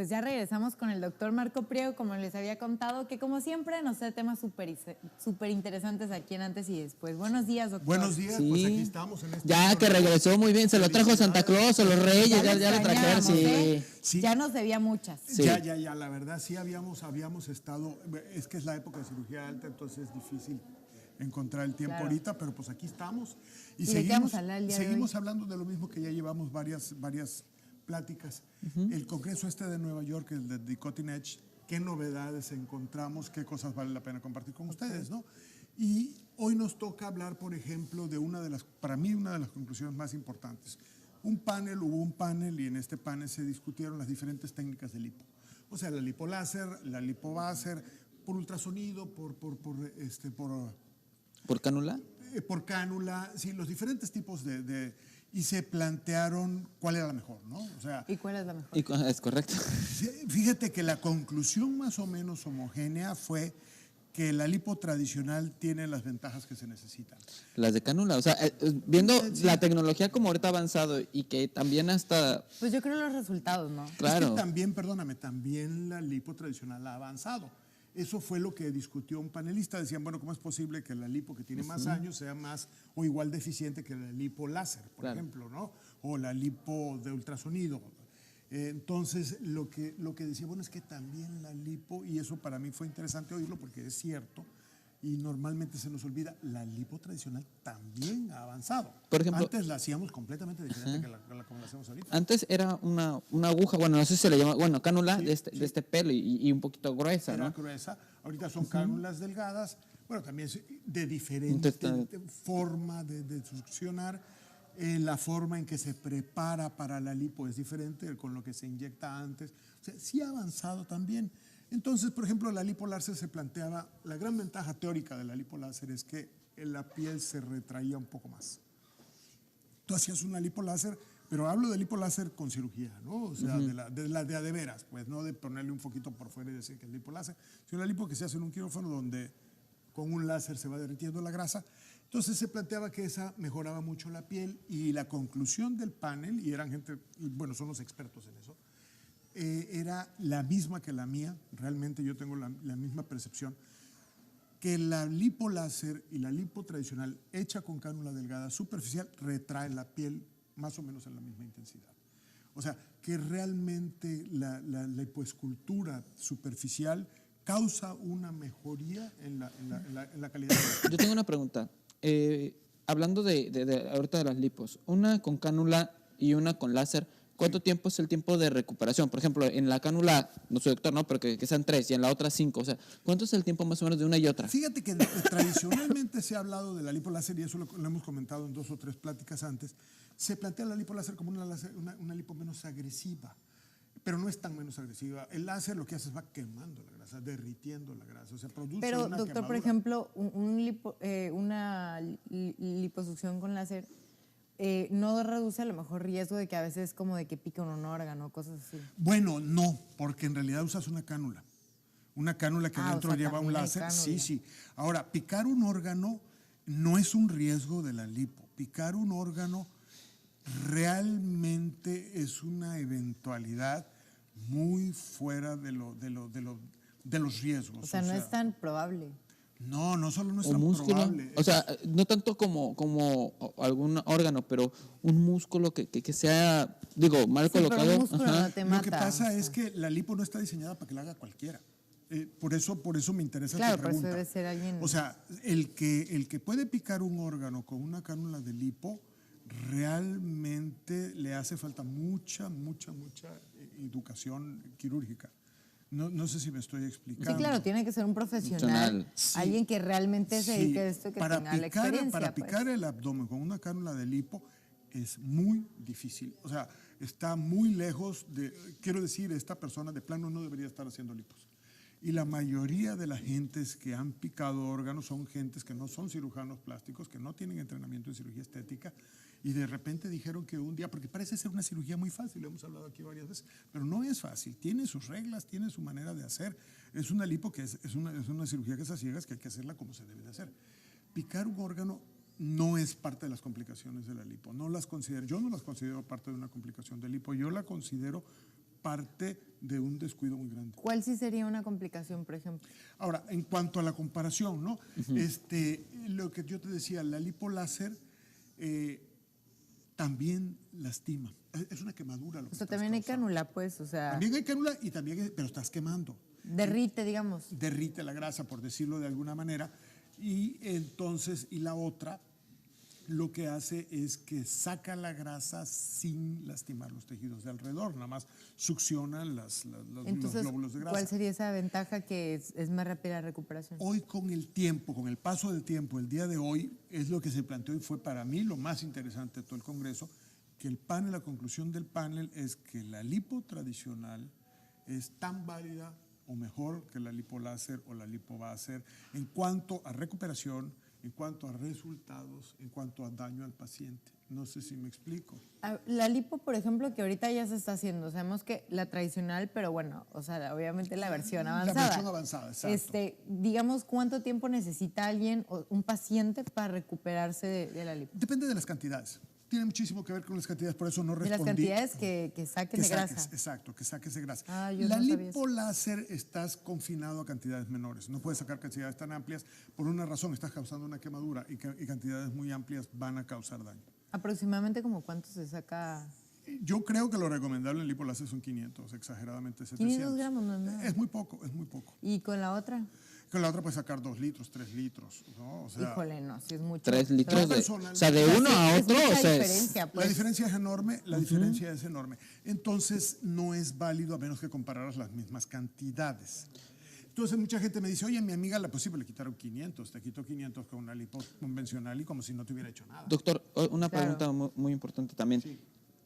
pues ya regresamos con el doctor Marco Priego, como les había contado, que como siempre nos trae temas súper interesantes aquí en Antes y Después. Buenos días, doctor. Buenos días, Sí. pues aquí estamos en este Ya que regresó muy bien, se lo trajo Santa Claus o los Reyes, ya le trajeron, sí. Sí. Ya nos debía muchas. Sí. Ya, la verdad sí habíamos estado, es que es la época de cirugía alta, entonces es difícil encontrar el tiempo ahorita, pero pues aquí estamos y ¿Y de qué vamos a hablar el día de seguimos hoy? hablando de lo mismo que ya llevamos varias pláticas. El Congreso de Nueva York, el de Cutting Edge, qué novedades encontramos, qué cosas vale la pena compartir con ustedes, ¿no? Y hoy nos toca hablar, por ejemplo, de para mí, una de las conclusiones más importantes. Hubo un panel y en este panel se discutieron las diferentes técnicas de lipo. O sea, la lipoláser, la lipováser, por ultrasonido, ¿Por cánula? por cánula, sí, los diferentes tipos y se plantearon cuál era la mejor, ¿no? O sea, ¿Y cuál es la mejor? Es correcto. fíjate que la conclusión más o menos homogénea fue que la lipo tradicional tiene las ventajas que se necesitan. Las de cánula, o sea, viendo la tecnología como ahorita ha avanzado y que también hasta... Pues yo creo los resultados, ¿no? Claro. Es que también la lipo tradicional ha avanzado. Eso fue lo que discutió un panelista. Decían, bueno, ¿cómo es posible que la lipo que tiene más años sea más o igual de eficiente que la lipo láser, por ejemplo, ¿no? O la lipo de ultrasonido. Entonces, lo que decía, bueno, es que también la lipo, y eso para mí fue interesante oírlo porque es cierto, y normalmente se nos olvida, la lipo tradicional también ha avanzado. Por ejemplo, antes la hacíamos completamente diferente como la hacemos ahorita. Antes era una aguja, bueno, no sé si se le llama, bueno, cánula de este pelo y un poquito gruesa, Era ¿no? gruesa. Ahorita son cánulas delgadas, bueno, también de diferente forma de succionar. La forma en que se prepara para la lipo es diferente con lo que se inyecta antes. O sea, sí ha avanzado también. Entonces, por ejemplo, la lipo láser se planteaba, la gran ventaja teórica de la lipo láser es que la piel se retraía un poco más. Tú hacías una lipo láser, pero hablo de lipo láser con cirugía, ¿no? O sea, de la de a de veras, pues no de ponerle un foquito por fuera y decir que es lipo láser, sino la lipo que se hace en un quirófano donde con un láser se va derritiendo la grasa. Entonces se planteaba que esa mejoraba mucho la piel y la conclusión del panel, y eran gente, bueno, son los expertos en eso, era la misma que la mía, realmente yo tengo la misma percepción, que la lipo láser y la lipo tradicional hecha con cánula delgada superficial retrae la piel más o menos en la misma intensidad. O sea, que realmente la lipoescultura superficial causa una mejoría en la calidad de la piel. Yo tengo una pregunta. Hablando ahorita de las lipos, una con cánula y una con láser, ¿cuánto tiempo es el tiempo de recuperación? Por ejemplo, en la cánula, no soy doctor, ¿no? Pero que sean 3 y en la otra 5. O sea, ¿cuánto es el tiempo más o menos de una y otra? Fíjate que tradicionalmente se ha hablado de la lipoláser y eso lo hemos comentado en 2 o 3 pláticas antes. Se plantea la lipoláser como una lipo menos agresiva, pero no es tan menos agresiva. El láser lo que hace es va quemando la grasa, derritiendo la grasa, o sea, produce Pero, una doctor, por quemadura. ejemplo, una liposucción con láser no reduce a lo mejor riesgo de que a veces como de que pique un órgano, cosas así. Bueno, no, porque en realidad usas una cánula. Una cánula que dentro lleva un láser. Sí. Ahora, picar un órgano no es un riesgo de la lipo. Picar un órgano realmente es una eventualidad muy fuera de los riesgos. O sea, no es tan probable. No solo no es O tan músculo. probable. O sea, no tanto como algún órgano, pero un músculo que sea, digo, mal colocado. Pero un músculo no te mata. Lo que pasa es que la lipo no está diseñada para que la haga cualquiera. Por eso me interesa tu pregunta. Claro, por eso debe ser alguien. O sea, el que puede picar un órgano con una cánula de lipo, realmente le hace falta mucha educación quirúrgica. No sé si me estoy explicando. Sí, claro, tiene que ser un profesional, Sí. alguien que realmente se dedique a esto, que tenga la experiencia. Para pues. picar el abdomen con una cánula de lipo es muy difícil. O sea, está muy lejos quiero decir, esta persona de plano no debería estar haciendo lipos. Y la mayoría de las gentes que han picado órganos son gentes que no son cirujanos plásticos, que no tienen entrenamiento en cirugía estética, y de repente dijeron que un día, porque parece ser una cirugía muy fácil, lo hemos hablado aquí varias veces, pero no es fácil, tiene sus reglas, tiene su manera de hacer. Es una lipo que es una cirugía que es a ciegas, que hay que hacerla como se debe de hacer. Picar un órgano no es parte de las complicaciones de la lipo, yo no las considero parte de una complicación de lipo, yo la considero parte de un descuido muy grande. ¿Cuál sí sería una complicación, por ejemplo? Ahora, en cuanto a la comparación, ¿no? Lo que yo te decía, la lipoláser también lastima. Es una quemadura lo que O sea, estás también hay causando. cánula, pues, o sea, También hay cánula y también, pero estás quemando. derrite, digamos. Derrite la grasa, por decirlo de alguna manera. Y entonces, y la otra, lo que hace es que saca la grasa sin lastimar los tejidos de alrededor, nada más succiona los Entonces, glóbulos de grasa. ¿cuál sería esa ventaja que es más rápida la recuperación? Hoy con el tiempo, con el paso del tiempo, el día de hoy, es lo que se planteó y fue para mí lo más interesante de todo el Congreso, que el panel, la conclusión del panel es que la lipo tradicional es tan válida o mejor que la lipoláser o la lipováser en cuanto a recuperación, en cuanto a resultados, en cuanto a daño al paciente. No sé si me explico. La lipo, por ejemplo, que ahorita ya se está haciendo, sabemos que la tradicional, pero bueno, o sea, obviamente la versión avanzada. La versión avanzada, exacto. Digamos, ¿cuánto tiempo necesita alguien o un paciente para recuperarse de la lipo? Depende de las cantidades. Tiene muchísimo que ver con las cantidades, por eso no De respondí. las cantidades que saquen de grasa. Exacto, que saques de grasa. Yo La no sabía eso. lipoláser estás confinado a cantidades menores. No puedes sacar cantidades tan amplias por una razón, estás causando una quemadura y cantidades muy amplias van a causar daño. Aproximadamente como cuánto se saca. Yo creo que lo recomendable en lipoláser son 500, exageradamente 700. 500 gramos, no es nada. Es muy poco, es muy poco. ¿Y con la otra? Con la otra puedes sacar 2 litros, 3 litros, ¿no? O sea, Híjole, no, si es mucho. 3 litros de... personal. O sea, de uno a Es otro, mucha o sea, diferencia, la pues. diferencia es enorme, la diferencia es enorme. Entonces, no es válido a menos que compararas las mismas cantidades. Entonces, mucha gente me dice, oye, mi amiga, pues sí, le quitaron 500, te quitó 500 con una lipo convencional y como si no te hubiera hecho nada. Doctor, una Claro. pregunta muy importante también. Sí.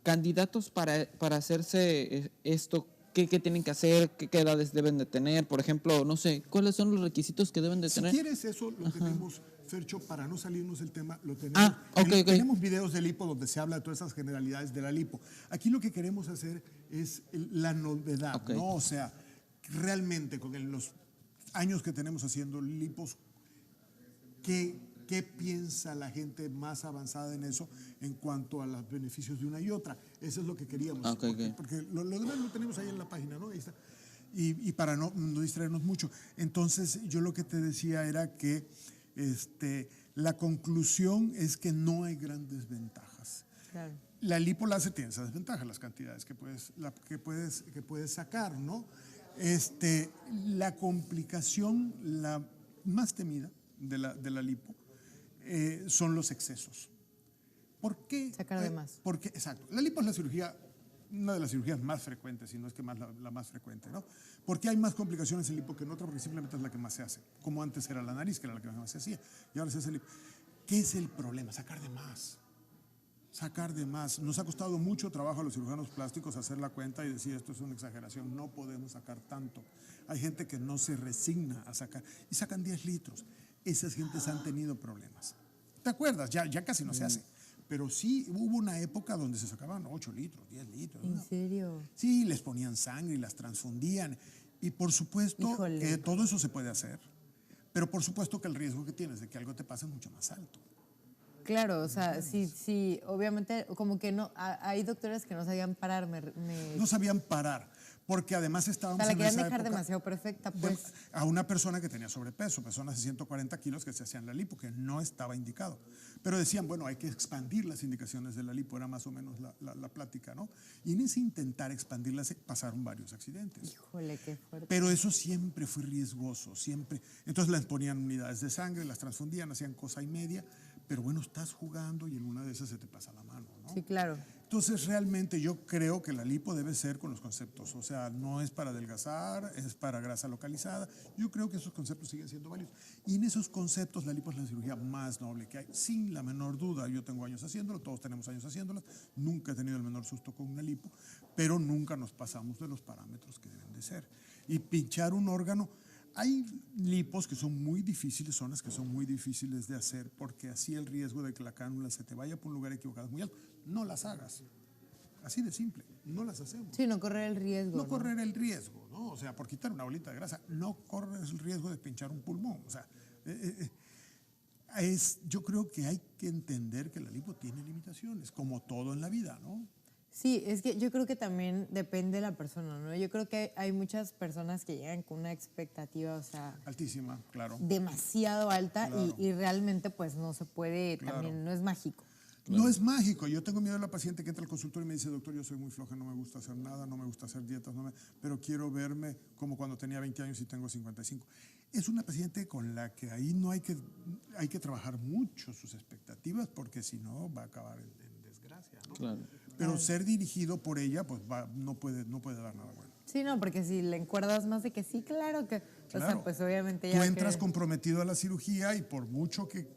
Candidatos para hacerse esto, ¿qué tienen que hacer? ¿Qué edades deben de tener? Por ejemplo, no sé, ¿cuáles son los requisitos que deben de Si tener? quieres eso, lo tenemos, Fercho, para no salirnos del tema, lo tenemos. Ok. Tenemos videos de lipo donde se habla de todas esas generalidades de la lipo. Aquí lo que queremos hacer es la novedad, Ok. ¿no? O sea, realmente con los años que tenemos haciendo lipos, ¿qué piensa la gente más avanzada en eso en cuanto a los beneficios de una y otra? Eso es lo que queríamos. Ok. Porque lo demás lo tenemos ahí en la página, ¿no? Ahí está. Y para no distraernos mucho. Entonces, yo lo que te decía era que la conclusión es que no hay grandes ventajas. Claro. La lipoláser tiene esa desventaja, las cantidades que puedes sacar, ¿no? La complicación, la más temida de la lipo, son los excesos. ¿Por qué? Sacar de más. Porque, exacto. La lipo es la cirugía, una de las cirugías más frecuentes, si no es que más la más frecuente, ¿no? Porque hay más complicaciones en lipo que en otra, porque simplemente es la que más se hace. Como antes era la nariz, que era la que más se hacía, y ahora se hace lipo. ¿Qué es el problema? Sacar de más. Sacar de más. Nos ha costado mucho trabajo a los cirujanos plásticos hacer la cuenta y decir esto es una exageración, no podemos sacar tanto. Hay gente que no se resigna a sacar y sacan 10 litros. Esas gentes han tenido problemas. ¿Te acuerdas? Ya casi no se hace. Pero sí hubo una época donde se sacaban 8 litros, 10 litros. ¿En ¿no? serio? Sí, les ponían sangre y las transfundían. Y por supuesto Híjole. que todo eso se puede hacer. Pero por supuesto que el riesgo que tienes de que algo te pase es mucho más alto. Claro, o sea, sí, obviamente, como que no, hay doctores que no sabían parar, No sabían parar, porque además o estábamos sea, la en querían esa dejar época demasiado perfecta, pues. a una persona que tenía sobrepeso, personas de 140 kilos que se hacían la lipo, que no estaba indicado. Pero decían, bueno, hay que expandir las indicaciones de la lipo, era más o menos la plática, ¿no? Y en ese intentar expandirlas pasaron varios accidentes. Híjole, qué fuerte. Pero eso siempre fue riesgoso, siempre. Entonces les ponían unidades de sangre, las transfundían, hacían cosa y media, pero bueno, estás jugando y en una de esas se te pasa la mano, ¿no? Sí, claro. Entonces, realmente yo creo que la lipo debe ser con los conceptos, o sea, no es para adelgazar, es para grasa localizada. Yo creo que esos conceptos siguen siendo válidos. Y en esos conceptos la lipo es la cirugía más noble que hay, sin la menor duda. Yo tengo años haciéndolo, todos tenemos años haciéndolo, nunca he tenido el menor susto con una lipo, pero nunca nos pasamos de los parámetros que deben de ser. Y pinchar un órgano, hay lipos que son muy difíciles, zonas que son muy difíciles de hacer, porque así el riesgo de que la cánula se te vaya por un lugar equivocado es muy alto. No las hagas. Así de simple, no las hacemos. Sí, no correr el riesgo. No correr el riesgo, ¿no? O sea, por quitar una bolita de grasa, no corres el riesgo de pinchar un pulmón. O sea, yo creo que hay que entender que la lipo tiene limitaciones, como todo en la vida, ¿no? Sí, es que yo creo que también depende de la persona, ¿no? Yo creo que hay muchas personas que llegan con una expectativa, o sea, Altísima, claro. demasiado alta Claro. y realmente pues no se puede, también no es mágico. No es mágico. Yo tengo miedo de la paciente que entra al consultorio y me dice, doctor, yo soy muy floja, no me gusta hacer nada, no me gusta hacer dietas, pero quiero verme como cuando tenía 20 años y tengo 55. Es una paciente con la que ahí no hay que trabajar mucho sus expectativas porque si no va a acabar en desgracia, ¿no? Claro. Pero ser dirigido por ella, pues no puede dar nada bueno. Sí, no, porque si le encuerdas más de que sí, claro que, o sea, Claro. pues obviamente Tú ya entras que- comprometido a la cirugía y por mucho que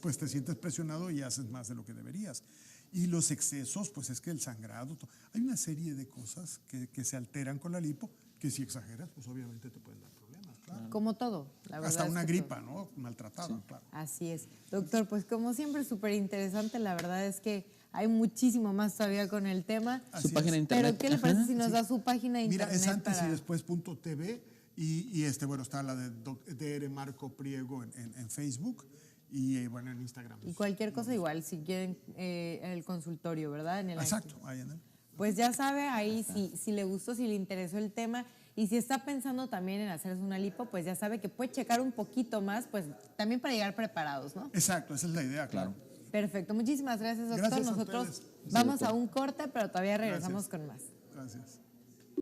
pues te sientes presionado y haces más de lo que deberías. Y los excesos, pues es que el sangrado, hay una serie de cosas que se alteran con la lipo que si exageras, pues obviamente te pueden dar problemas, claro. como todo, la verdad. Hasta es una que gripa, ¿no? Maltratada, claro. Así es. Doctor, pues como siempre, súper interesante. La verdad es que hay muchísimo más todavía con el tema. Así Su página de es. internet. Pero, ¿qué le parece Ajá. si nos da su página de Mira, internet? es antes para- y después.tv y bueno, está la de DR Marco Priego en Facebook y bueno, en Instagram. Y cualquier cosa igual, si quieren el consultorio, ¿verdad? En el Exacto, ahí en él. Pues ya sabe, ahí si le gustó, si le interesó el tema y si está pensando también en hacerse una lipo, pues ya sabe que puede checar un poquito más, pues también para llegar preparados, ¿no? Exacto, esa es la idea, claro. Perfecto, muchísimas gracias, doctor. Gracias a Nosotros ustedes. vamos a un corte, pero todavía regresamos Gracias. con más. Gracias.